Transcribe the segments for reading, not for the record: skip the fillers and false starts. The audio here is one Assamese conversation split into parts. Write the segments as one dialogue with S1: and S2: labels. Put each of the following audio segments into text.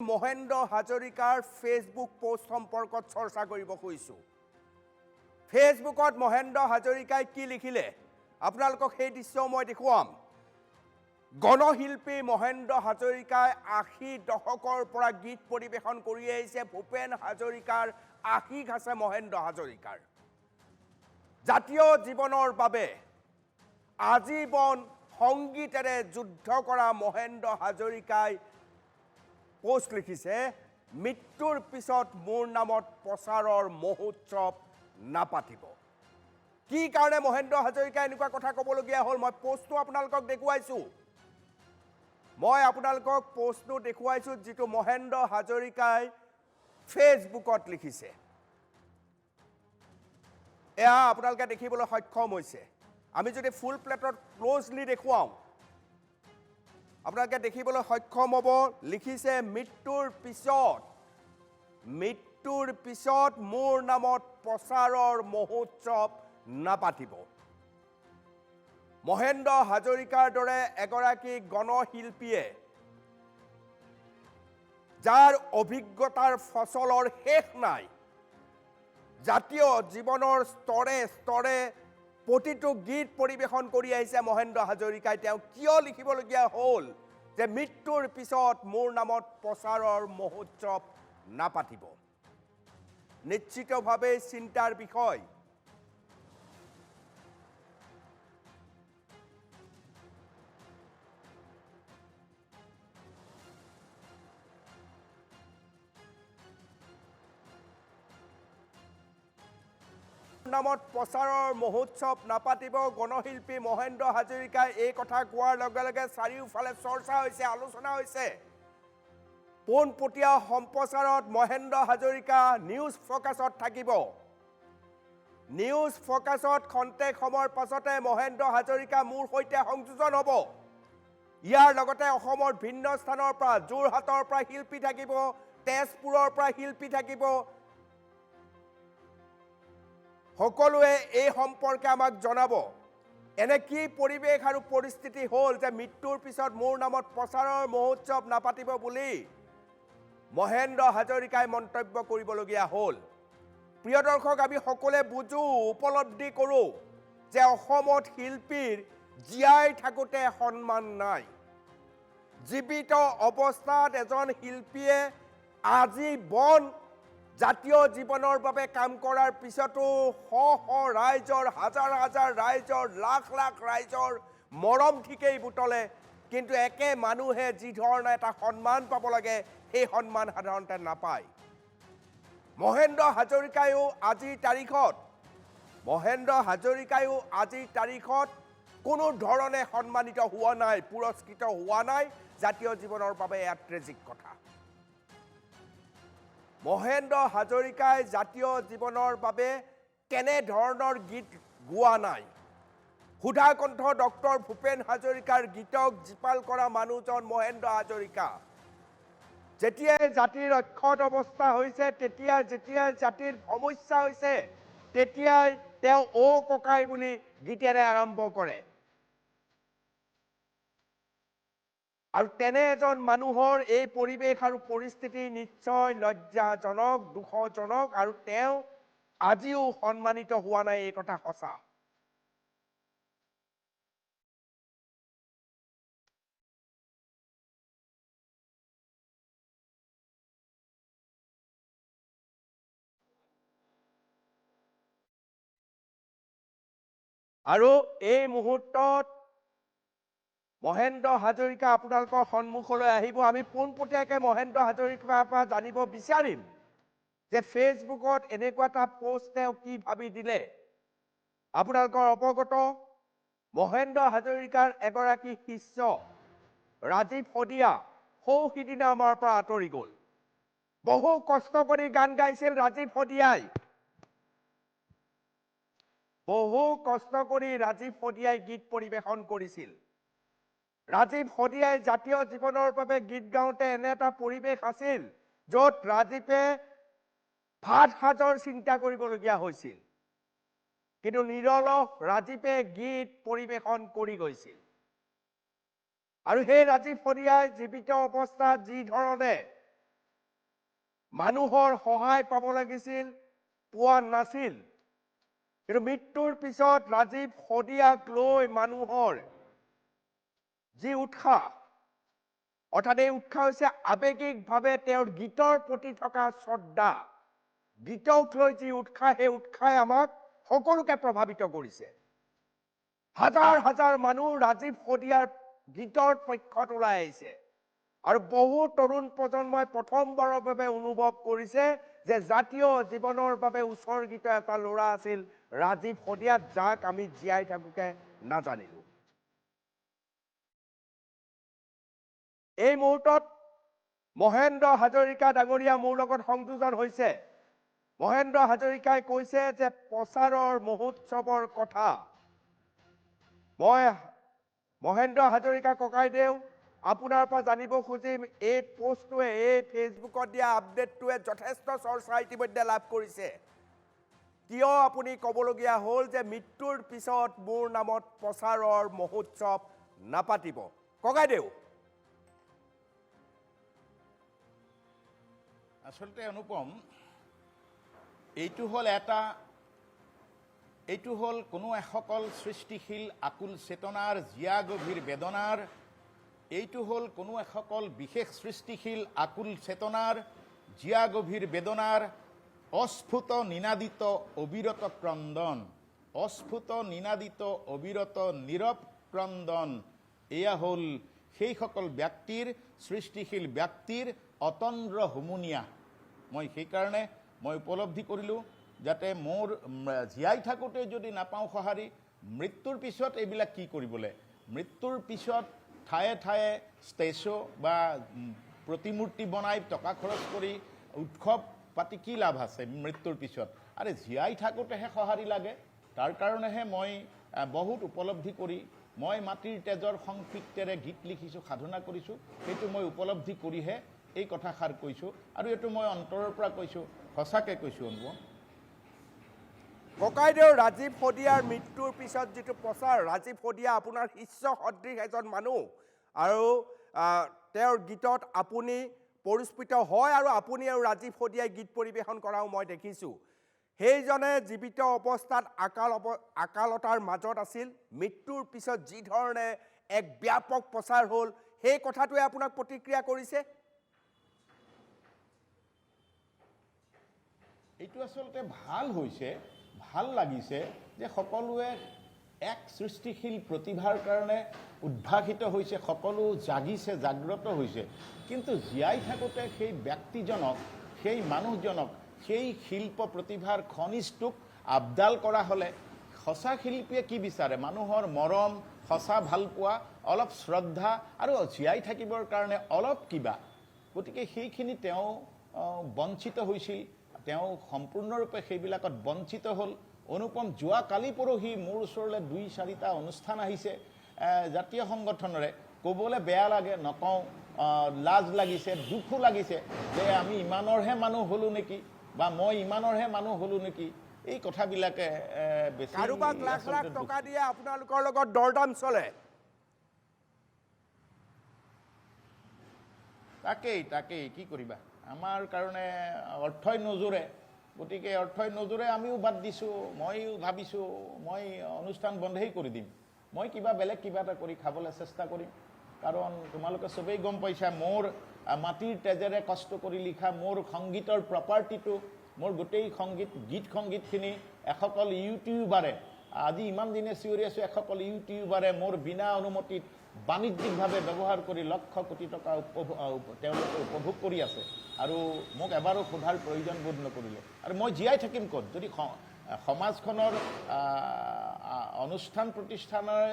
S1: মহেন্দ্ৰ হাজৰিকাৰ ফেচবুক পোষ্ট সম্পৰ্কত চৰ্চা কৰিব খুজিছোঁ। ফেচবুকত মহেন্দ্ৰ হাজৰিকাই কি লিখিলে আপোনালোকক সেই দৃশ্য মই দেখুৱাম। গণশিল্পী মহেন্দ্ৰ হাজৰিকাই ৮০ দশকৰ পৰা গীত পৰিৱেশন কৰি আহিছে। ভূপেন হাজৰিকাৰ আশীষ আছে মহেন্দ্ৰ হাজৰিকাৰ। জাতীয় জীৱনৰ বাবে আজীৱন সংগীতেৰে যুদ্ধ কৰা মহেন্দ্ৰ হাজৰিকাই পোষ্ট লিখিছে, মৃত্যুৰ পিছত মোৰ নামত প্ৰচাৰৰ মহোৎসৱ নাপাতিব। কি কাৰণে মহেন্দ্ৰ হাজৰিকাই এনেকুৱা কথা ক'বলগীয়া হ'ল, মই পোষ্টটো আপোনালোকক দেখুৱাইছোঁ। যিটো মহেন্দ্ৰ হাজৰিকাই ফেচবুকত লিখিছে। এয়া আপোনালোকে দেখিবলৈ সক্ষম হৈছে। আমি যদি ফুল প্লেটত ক্লোজলি দেখুৱাওঁ আপোনালোকে দেখিবলৈ সক্ষম হ'ব। লিখিছে, মৃত্যুৰ পিছত মোৰ নামত প্ৰচাৰৰ মহোৎসৱ নাপাতিব। মহেন্দ্ৰ হাজৰিকাৰ দৰে এগৰাকী গণশিল্পীয়ে যাৰ অভিজ্ঞতাৰ ফচলৰ শেষ নাই, জাতীয় জীৱনৰ স্তৰে স্তৰে প্ৰতিটো গীত পৰিৱেশন কৰি আহিছে মহেন্দ্ৰ হাজৰিকাই। তেওঁ কিয় লিখিবলগীয়া হ'ল যে মৃত্যুৰ পিছত মোৰ নামত প্ৰচাৰৰ মহোৎসৱ নাপাতিব? নিশ্চিতভাৱে চিন্তাৰ বিষয়। নামত প্ৰচাৰৰ মহোৎসৱ নাপাতিব। গণশিল্পী মহেন্দ্ৰ হাজৰিকাই এই কথা কোৱাৰ লগে লগে চাৰিওফালে চৰ্চা হৈছে, আলোচনা হৈছে। পোনপটীয়া সম্প্ৰচাৰত মহেন্দ্ৰ হাজৰিকা নিউজ ফ'কাছত থাকিব। নিউজ ফ'কাছত খন্তেক সময়ৰ পাছতে মহেন্দ্ৰ হাজৰিকা মোৰ সৈতে সংযোজন হ'ব। ইয়াৰ লগতে অসমৰ ভিন্ন স্থানৰ পৰা, যোৰহাটৰ পৰা শিল্পী থাকিব, তেজপুৰৰ পৰা শিল্পী থাকিব। সকলোৱে এই সম্পৰ্কে আমাক জনাব। এনে কি পৰিৱেশ আৰু পৰিস্থিতি হ'ল যে মৃত্যুৰ পিছত মোৰ নামত প্ৰচাৰৰ মহোৎসৱ নাপাতিব বুলি মহেন্দ্ৰ হাজৰিকাই মন্তব্য কৰিবলগীয়া হ'ল। প্ৰিয় দৰ্শক, আমি সকলোৱে বুজো, উপলব্ধি কৰোঁ যে অসমত শিল্পীৰ জীয়াই থাকোঁতে সন্মান নাই। জীৱিত অৱস্থাত এজন শিল্পীয়ে আজীৱন জাতীয় জীৱনৰ বাবে কাম কৰাৰ পিছতো শ শ ৰাইজৰ, হাজাৰ হাজাৰ ৰাইজৰ, লাখ লাখ ৰাইজৰ মৰম ঠিকেই বুটলে, কিন্তু একে মানুহে যি ধৰণে এটা সন্মান পাব লাগে সেই সন্মান সাধাৰণতে নাপায়। মহেন্দ্ৰ হাজৰিকায়ো আজিৰ তাৰিখত কোনো ধৰণে সন্মানিত হোৱা নাই, পুৰস্কৃত হোৱা নাই। জাতীয় জীৱনৰ বাবে এয়া ট্ৰেজিক কথা। মহেন্দ্ৰ হাজৰিকাই জাতীয় জীৱনৰ বাবে কেনেধৰণৰ গীত গোৱা নাই? সুধাকণ্ঠ ডক্টৰ ভূপেন হাজৰিকাৰ গীতক জীপাল কৰা মানুহজন মহেন্দ্ৰ হাজৰিকা। যেতিয়াই জাতিৰ অক্ষত অৱস্থা হৈছে, যেতিয়াই জাতিৰ সমস্যা হৈছে, তেতিয়াই তেওঁ অ' ককাই বুলি গীতেৰে আৰম্ভ কৰে। আৰু তেনে এজন মানুহৰ এই পৰিৱেশ আৰু পৰিস্থিতি নিশ্চয় লজ্জাজনক, দুখজনক, আৰু তেওঁ আজিও সন্মানিত হোৱা নাই, এই কথা সঁচা। আৰু এই মুহূৰ্তত মহেন্দ্ৰ হাজৰিকা আপোনালোকৰ সন্মুখলৈ আহিব। আমি পোনপটীয়াকৈ মহেন্দ্ৰ হাজৰিকাৰ পৰা জানিব বিচাৰিম যে ফেচবুকত এনেকুৱা এটা পোষ্ট তেওঁ কি ভাবি দিলে। আপোনালোকৰ অৱগত, মহেন্দ্ৰ হাজৰিকাৰ এগৰাকী শিষ্য ৰাজীৱ শদিয়া সিদিনা আমাৰ পৰা আঁতৰি গ'ল। বহু কষ্ট কৰি গান গাইছিল ৰাজীৱ শদিয়াই। গীত পৰিৱেশন কৰিছিল। ৰাজীৱ শদিয়াই জাতীয় জীৱনৰ বাবে গীত গাওঁতে এনে এটা পৰিৱেশ আছিল য'ত ৰাজীৱে ভাত সাজৰ চিন্তা কৰিবলগীয়া হৈছিল, কিন্তু নিৰলস ৰাজীৱে গীত পৰিৱেশন কৰি গৈছিল। আৰু সেই ৰাজীৱ শদিয়াই জীৱিত অৱস্থাত যি ধৰণে মানুহৰ সহায় পাব লাগিছিল, পোৱা নাছিল। কিন্তু মৃত্যুৰ পিছত ৰাজীৱ শদিয়াক লৈ মানুহৰ যি উৎসাহ, অৰ্থাৎ এই উৎসাহ হৈছে আৱেগিকভাৱে তেওঁৰ গীতৰ প্ৰতি থকা শ্ৰদ্ধা, গীতক লৈ যি উৎসাহ, সেই উৎসাহে আমাক সকলোকে প্ৰভাৱিত কৰিছে। হাজাৰ হাজাৰ মানুহ ৰাজীৱ শদিয়াৰ গীতৰ পক্ষত ওলাই আহিছে আৰু বহু তৰুণ প্ৰজন্মই প্ৰথমবাৰৰ বাবে অনুভৱ কৰিছে যে জাতীয় জীৱনৰ বাবে উৎসৰ্গিত এটা ল'ৰা আছিল ৰাজীৱ শদিয়া, যাক আমি জীয়াই থাকোকে নাজানিলো। এই মুহূৰ্তত মহেন্দ্ৰ হাজৰিকা ডাঙৰীয়া মোৰ লগত সংযোজন হৈছে। মহেন্দ্ৰ হাজৰিকাই কৈছে যে প্ৰচাৰৰ মহোৎসৱৰ কথা। মই মহেন্দ্ৰ হাজৰিকা ককাইদেউ, আপোনাৰ পৰা জানিব খুজিম, এই পোষ্টটোৱে, এই ফেচবুকত দিয়া আপডেটটোৱে যথেষ্ট চৰ্চা ইতিমধ্যে লাভ কৰিছে। কিয় আপুনি ক'বলগীয়া হ'ল যে মৃত্যুৰ পিছত মোৰ নামত প্ৰচাৰৰ মহোৎসৱ নাপাতিব? ককাইদেউ,
S2: আসলতে অনুপম, এইটো হ'ল কোনো এসকল সৃষ্টিশীল আকুল চেতনাৰ জিয়া গভীৰ বেদনাৰ, এইটো হ'ল কোনো এসকল বিশেষ সৃষ্টিশীল আকুল চেতনাৰ জিয়া গভীৰ বেদনাৰ অস্ফুট নিনাদিত অবিৰত ক্ৰন্দন, অস্ফুট নিনাদিত অবিৰত নীৰৱ ক্ৰন্দন। এয়া হ'ল সেইসকল ব্যক্তিৰ, সৃষ্টিশীল ব্যক্তিৰ অতন্দ্ৰ হুমুনিয়া। মই সেইকাৰণে উপলব্ধি কৰিলোঁ যাতে মোৰ জীয়াই থাকোঁতে যদি নাপাওঁ সঁহাৰি, মৃত্যুৰ পিছত এইবিলাক কি কৰিবলৈ? মৃত্যুৰ পিছত ঠায়ে ঠায়ে ষ্টেচো বা প্ৰতিমূৰ্তি বনাই টকা খৰচ কৰি উৎসৱ পাতি কি লাভ আছে মৃত্যুৰ পিছত? আৰে জীয়াই থাকোঁতেহে সঁহাৰি লাগে। তাৰ কাৰণেহে মই বহুত উপলব্ধি কৰি মই মাটিৰ তেজৰ সংপৃক্তেৰে গীত লিখিছোঁ, সাধনা কৰিছোঁ। সেইটো মই উপলব্ধি কৰিহে এই কথাষাৰ কৈছোঁ, আৰু এইটো মই অন্তৰৰ পৰা কৈছোঁ, সঁচাকৈ কৈছোঁ। অনুভৱ
S1: ককাইদেউ, ৰাজীৱ শদিয়াৰ মৃত্যুৰ পিছত যিটো প্ৰচাৰ, ৰাজীৱ শদিয়া আপোনাৰ শিষ্য সদৃশ এজন মানুহ, আৰু তেওঁৰ গীতত আপুনি পৰিস্ফুট হয়, আৰু আপুনি আৰু ৰাজীৱ শদিয়াই গীত পৰিৱেশন কৰাও মই দেখিছোঁ। সেইজনে জীৱিত অৱস্থাত আকালতাৰ মাজত আছিল, মৃত্যুৰ পিছত যি ধৰণে এক ব্যাপক প্ৰচাৰ হ'ল, সেই কথাটোৱে আপোনাক প্ৰতিক্ৰিয়া কৰিছে?
S2: এইটো আচলতে ভাল হৈছে, ভাল লাগিছে যে সকলোৱে এক সৃষ্টিশীল প্ৰতিভাৰ কাৰণে উদ্ভাসিত হৈছে, সকলো জাগিছে, জাগ্ৰত হৈছে। কিন্তু জীয়াই থাকোঁতে সেই ব্যক্তিজনক, সেই মানুহজনক, সেই শিল্প প্ৰতিভাৰ খনিজটোক আবদাল কৰা হ'লে সঁচা শিল্পীয়ে কি বিচাৰে? মানুহৰ মৰম, সঁচা ভালপোৱা, অলপ শ্ৰদ্ধা আৰু জীয়াই থাকিবৰ কাৰণে অলপ কিবা। গতিকে সেইখিনি তেওঁ বঞ্চিত হৈছিল, তেওঁ সম্পূৰ্ণৰূপে সেইবিলাকত বঞ্চিত হ'ল। অনুপম, যোৱা কালি পৰহি মোৰ ওচৰলৈ 2-4টা অনুষ্ঠান আহিছে জাতীয় সংগঠনৰে। ক'বলৈ বেয়া লাগে, নকওঁ, লাজ লাগিছে, দুখো লাগিছে যে আমি ইমানৰহে মানুহ হ'লোঁ নেকি, বা মই ইমানৰহে মানুহ হ'লোঁ নেকি। এই কথাবিলাকে বেছি,
S1: কাৰোবাক লাখ লাখ টকা দিয়ে আপোনালোকৰ লগত দৰদাম চলে।
S2: তাকেই কি কৰিবা, আমাৰ কাৰণে অৰ্থই নজোৰে। গতিকে অৰ্থই নজোৰে, আমিও বাদ দিছোঁ। ময়ো ভাবিছোঁ মই অনুষ্ঠান বন্ধেই কৰি দিম, মই বেলেগ কিবা এটা কৰি খাবলৈ চেষ্টা কৰিম। কাৰণ তোমালোকে চবেই গম পাইছা, মোৰ মাটিৰ তেজেৰে কষ্ট কৰি লিখা মোৰ সংগীতৰ প্ৰপাৰ্টিটো, মোৰ গোটেই গীত সংগীতখিনি এসকল ইউটিউবাৰে, আজি ইমান দিনে চিঞৰি আছোঁ, এসকল ইউটিউবাৰে মোৰ বিনা অনুমতিত বাণিজ্যিকভাৱে ব্যৱহাৰ কৰি লক্ষ কোটি টকা তেওঁলোকে উপভোগ কৰি আছে, আৰু মোক এবাৰো সোধাৰ প্ৰয়োজন বোধ নকৰিলে। আৰু মই জীয়াই থাকিম ক'ত যদি সমাজখনৰ অনুষ্ঠান প্ৰতিষ্ঠানৰে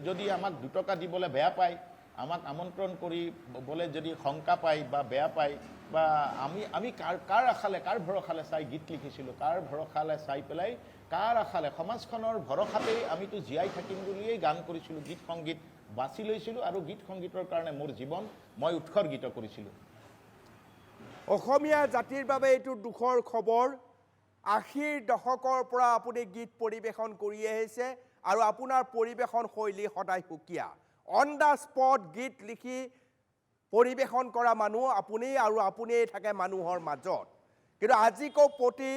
S2: যদি আমাক 2 টকা দিবলৈ বেয়া পায়, আমাক আমন্ত্ৰণ কৰি বোলে যদি শংকা পায় বা বেয়া পায়, বা আমি কাৰ আশালে, কাৰ ভৰসালে চাই গীত লিখিছিলোঁ, কাৰ ভৰসালে চাই পেলাই, কাৰ আশালে, সমাজখনৰ ভৰসাতেই আমিতো জীয়াই থাকিম বুলিয়েই গান কৰিছিলোঁ, গীত সংগীত বাছি লৈছিলোঁ, আৰু গীত সংগীতৰ কাৰণে মোৰ জীৱন মই উৎসৰ্গিত কৰিছিলোঁ।
S1: অসমীয়া জাতিৰ বাবে এইটো দুখৰ খবৰ। 80ৰ দশকৰ পৰা আপুনি গীত পৰিৱেশন কৰি আহিছে, আৰু আপোনাৰ পৰিৱেশন শৈলী সদায় সুকীয়া। অন দ্য স্পট গীত লিখি পৰিৱেশন কৰা মানুহ আপুনি আৰু আপুনিয়েই থাকে মানুহৰ মাজত কিন্তু আজিকো প্ৰতি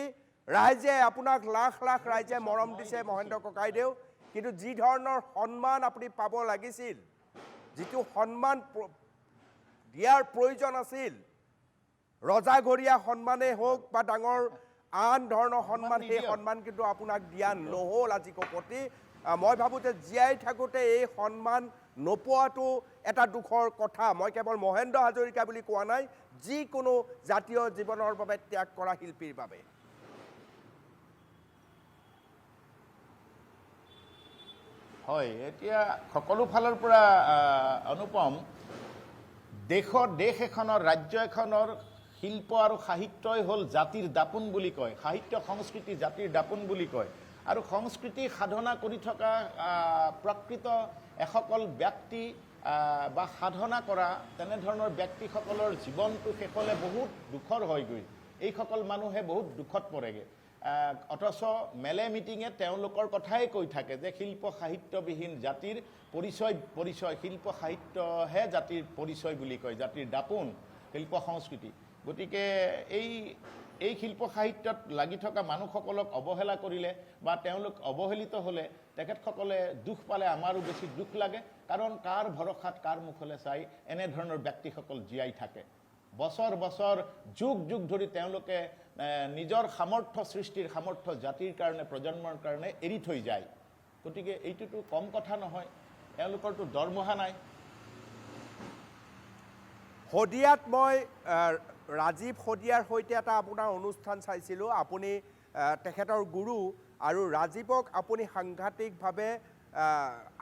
S1: ৰাইজে আপোনাক লাখ লাখ ৰাইজে মৰম দিছে মহেন্দ্ৰ ককাইদেউ কিন্তু যি ধৰণৰ সন্মান আপুনি পাব লাগিছিল যিটো সন্মান দিয়াৰ প্ৰয়োজন আছিল ৰজাঘৰীয়া সন্মানেই হোক বা ডাঙৰ আন ধৰণৰ সন্মান সেই সন্মান কিন্তু আপোনাক দিয়া নহ'ল আজিকো প্ৰতি মই ভাবোঁ যে জীয়াই থাকোঁতে এই সন্মান নোপোৱাটো এটা দুখৰ কথা মই কেৱল মহেন্দ্ৰ হাজৰিকা বুলি কোৱা নাই যিকোনো জাতীয় জীৱনৰ বাবে ত্যাগ কৰা শিল্পীৰ বাবে
S2: হয় এতিয়া সকলো ফালৰ পৰা অনুপম দেশ এখনৰ ৰাজ্য এখনৰ শিল্প আৰু সাহিত্যই হ'ল জাতিৰ দাপোন বুলি কয় সাহিত্য সংস্কৃতি জাতিৰ দাপোন বুলি কয় আৰু সংস্কৃতি সাধনা কৰি থকা প্ৰকৃত এসকল ব্যক্তি বা সাধনা কৰা তেনেধৰণৰ ব্যক্তিসকলৰ জীৱনটো শেষলৈ বহুত দুখৰ হয়গৈ এইসকল মানুহে বহুত দুখত পৰেগৈ অথচ মেলে মিটিঙে তেওঁলোকৰ কথাই কৈ থাকে যে শিল্প সাহিত্যবিহীন জাতিৰ পৰিচয় শিল্প সাহিত্যহে জাতিৰ পৰিচয় বুলি কয় জাতিৰ দাপোন শিল্প সংস্কৃতি গতিকে এই শিল্প সাহিত্যত লাগি থকা মানুহসকলক অৱহেলা কৰিলে বা তেওঁলোক অৱহেলিত হ'লে তেখেতসকলে দুখ পালে আমাৰো বেছি দুখ লাগে কাৰণ কাৰ ভৰসাত কাৰ মুখলৈ চাই এনেধৰণৰ ব্যক্তিসকল জীয়াই থাকে বছৰ বছৰ যুগ যুগ ধৰি তেওঁলোকে নিজৰ সামৰ্থ্য সৃষ্টিৰ সামৰ্থ্য জাতিৰ কাৰণে প্ৰজন্মৰ কাৰণে এৰি থৈ যায় গতিকে এইটোতো কম কথা নহয় তেওঁলোকৰতো দৰমহা নাই
S1: শদিয়াত মই ৰাজীৱ শদিয়াৰ সৈতে এটা আপোনাৰ অনুষ্ঠান চাইছিলোঁ আপুনি তেখেতৰ গুৰু আৰু ৰাজীৱক আপুনি সাংঘাতিকভাৱে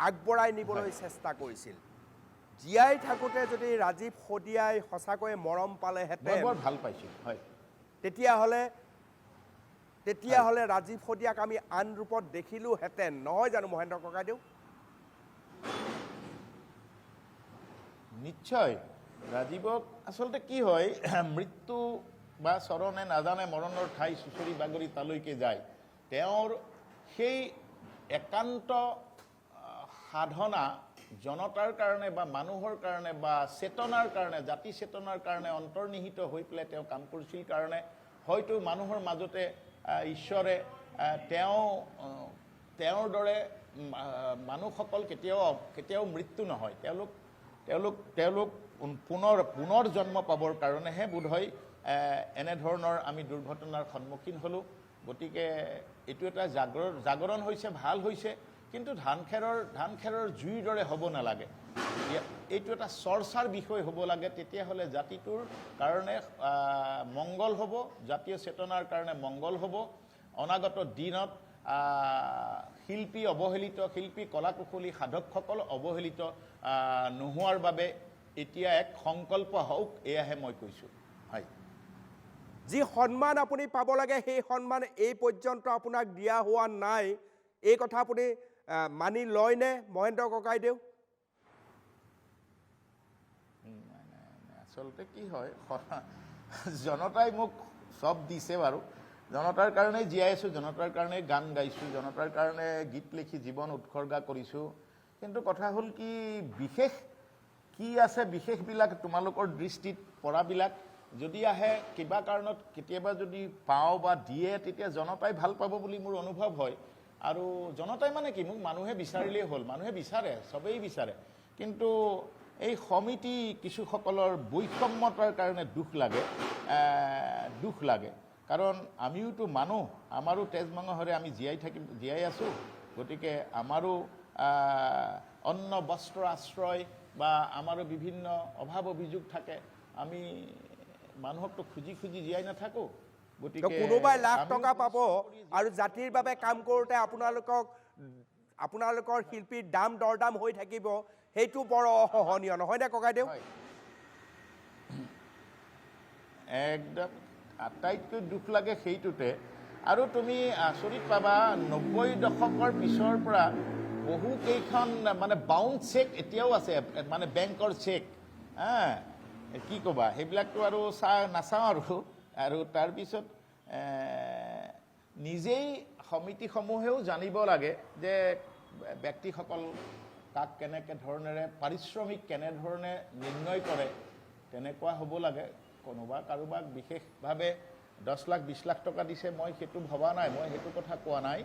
S1: আগবঢ়াই নিবলৈ চেষ্টা কৰিছিল জীয়াই থাকোঁতে যদি ৰাজীৱ শদিয়াই সঁচাকৈয়ে মৰম পালেহেঁতেন
S2: বৰ ভাল পাইছিল হয়
S1: তেতিয়াহ'লে ৰাজীৱ শদিয়াক আমি আন ৰূপত দেখিলোহেঁতেন নহয় জানো মহেন্দ্ৰ ককাইদেউ
S2: নিশ্চয় ৰাজীৱক আচলতে কি হয় মৃত্যু বা চৰণে নাজানে মৰণৰ ঠাই চুচৰি বাগৰি তালৈকে যায় তেওঁৰ সেই একান্ত সাধনা জনতাৰ কাৰণে বা মানুহৰ কাৰণে বা চেতনাৰ কাৰণে জাতি চেতনাৰ কাৰণে অন্তৰ্নিহিত হৈ পেলাই তেওঁ কাম কৰিছিল কাৰণে হয়তো মানুহৰ মাজতে ঈশ্বৰে তেওঁৰ দৰে মানুহসকল কেতিয়াও মৃত্যু নহয় তেওঁলোক পুনৰ জন্ম পাবৰ কাৰণেহে বোধহয় এনেধৰণৰ আমি দুৰ্ঘটনাৰ সন্মুখীন হ'লোঁ গতিকে এইটো এটা জাগৰণ হৈছে ভাল হৈছে কিন্তু ধান খেৰৰ জুইৰ দৰে হ'ব নালাগে এইটো এটা চৰ্চাৰ বিষয় হ'ব লাগে তেতিয়াহ'লে জাতিটোৰ কাৰণে মংগল হ'ব জাতীয় চেতনাৰ কাৰণে মংগল হ'ব অনাগত দিনত শিল্পী অৱহেলিত শিল্পী কলাকুশলী সাধকসকল অৱহেলিত নোহোৱাৰ বাবে এতিয়া এক সংকল্প হওক এয়াহে মই কৈছোঁ হয়
S1: যি সন্মান আপুনি পাব লাগে সেই সন্মান এই পৰ্যন্ত আপোনাক দিয়া হোৱা নাই এই কথা আপুনি মানি লয়নে মহেন্দ্ৰ ককাইদেউ
S2: আচলতে কি হয় জনতাই মোক চব দিছে বাৰু জনতাৰ কাৰণে জীয়াই আছোঁ জনতাৰ কাৰণে গান গাইছোঁ জনতাৰ কাৰণে গীত লিখি জীৱন উৎসৰ্গা কৰিছোঁ কিন্তু কথা হ'ল কি বিশেষ কি আছে বিশেষবিলাক তোমালোকৰ দৃষ্টিত পৰাবিলাক যদি আহে কিবা কাৰণত কেতিয়াবা যদি পাওঁ বা দিয়ে তেতিয়া জনতাই ভাল পাব বুলি মোৰ অনুভৱ হয় আৰু জনতাই মানে কি মোক মানুহে বিচাৰিলেই হ'ল মানুহে বিচাৰে চবেই বিচাৰে কিন্তু এই সমিতি কিছুসকলৰ বৈষম্যতাৰ কাৰণে দুখ লাগে কাৰণ আমিওতো মানুহ আমাৰো তেজ মাংসৰে আমি জীয়াই আছোঁ গতিকে আমাৰো অন্ন বস্ত্ৰ আশ্ৰয় বা আমাৰো বিভিন্ন অভাৱ অভিযোগ থাকে আমি মানুহকতো খুজি জীয়াই নাথাকোঁ গতিকে
S1: কোনোবাই লাখ টকা পাব আৰু জাতিৰ বাবে কাম কৰোঁতে আপোনালোকৰ শিল্পীৰ দৰদাম হৈ থাকিব সেইটো বৰ অসহনীয় নহয়নে ককাইদেউ
S2: একদম আটাইতকৈ দুখ লাগে সেইটোতে আৰু তুমি আচৰিত পাবা 90 দশকৰ পিছৰ পৰা বহু কেইখন মানে বাউন্স চেক এতিয়াও আছে মানে বেংকৰ চেক কি ক'বা সেইবিলাকতো আৰু নাচাওঁ আৰু তাৰপিছত নিজেই সমিতিসমূহেও জানিব লাগে যে ব্যক্তিসকল কাক কেনেকৈ ধৰণেৰে পাৰিশ্ৰমিক কেনেধৰণে নিৰ্ণয় কৰে তেনেকুৱা হ'ব লাগে। কোনোবা কাৰোবাক বিশেষভাৱে 10 লাখ 20 লাখ টকা দিছে, মই সেইটো ভবা নাই, মই সেইটো কথা কোৱা নাই।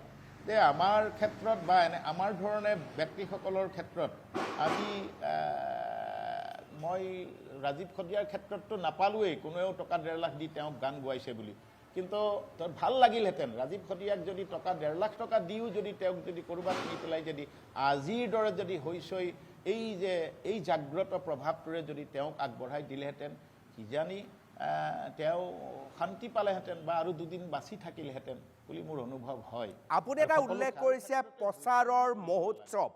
S2: যে আমাৰ ক্ষেত্ৰত বা এনে আমাৰ ধৰণে ব্যক্তিসকলৰ ক্ষেত্ৰত আজি মই ৰাজীৱ খদিয়াৰ ক্ষেত্ৰততো নাপালোৱেই কোনেও টকা 1.5 লাখ দি তেওঁক গান গোৱাইছে বুলি। কিন্তু ভাল লাগিলহেঁতেন ৰাজীৱ খদিয়াক যদি টকা 1.5 লাখ টকা দিও যদি তেওঁক যদি ক'ৰবাত নি পেলাই যদি আজিৰ দৰে যদি হৈছই এই জাগ্ৰত প্ৰভাৱটোৰে যদি তেওঁক আগবঢ়াই দিলেহেঁতেন, কিজানি তেওঁ শান্তি পালেহেঁতেন বা আৰু 2 দিন বাচি থাকিলেহেঁতেন বুলি মোৰ অনুভৱ হয়।
S1: আপুনি এটা উল্লেখ কৰিছে প্ৰচাৰৰ মহোৎসৱ,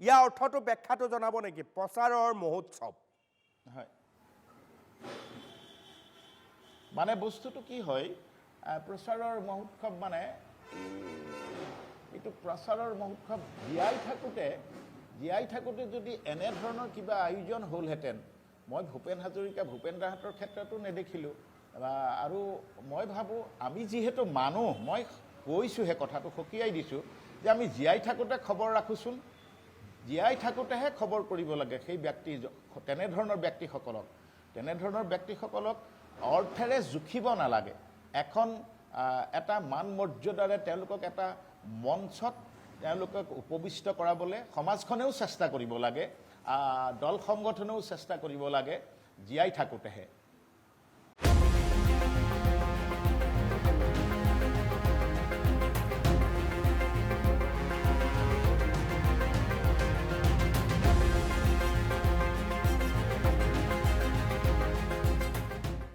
S1: ইয়াৰ অৰ্থটো ব্যাখ্যাটো জনাব নেকি? প্ৰচাৰৰ মহোৎসৱ
S2: হয়, মানে বস্তুটো কি হয়, প্ৰচাৰৰ মহোৎসৱ মানে এইটো প্ৰচাৰৰ মহোৎসৱ জীয়াই থাকোঁতে যদি এনেধৰণৰ কিবা আয়োজন হ'লহেঁতেন, মই ভূপেন হাজৰিকা ভূপেন দাহঁতৰ ক্ষেত্ৰতো নেদেখিলোঁ। আৰু মই ভাবোঁ আমি যিহেতু মানুহ, মই কৈছোঁহে কথাটো সকীয়াই দিছোঁ যে আমি জীয়াই থাকোঁতে খবৰ ৰাখোঁচোন, জীয়াই থাকোঁতেহে খবৰ কৰিব লাগে সেই তেনেধৰণৰ ব্যক্তিসকলক অৰ্থেৰে জুখিব নালাগে। এটা মান মৰ্যাদাৰে তেওঁলোকক এটা মঞ্চত তেওঁলোকক উপবিষ্ট কৰাবলৈ সমাজখনেও চেষ্টা কৰিব লাগে, দল সংগঠনেও চেষ্টা কৰিব লাগে জীয়াই থাকোঁতেহে।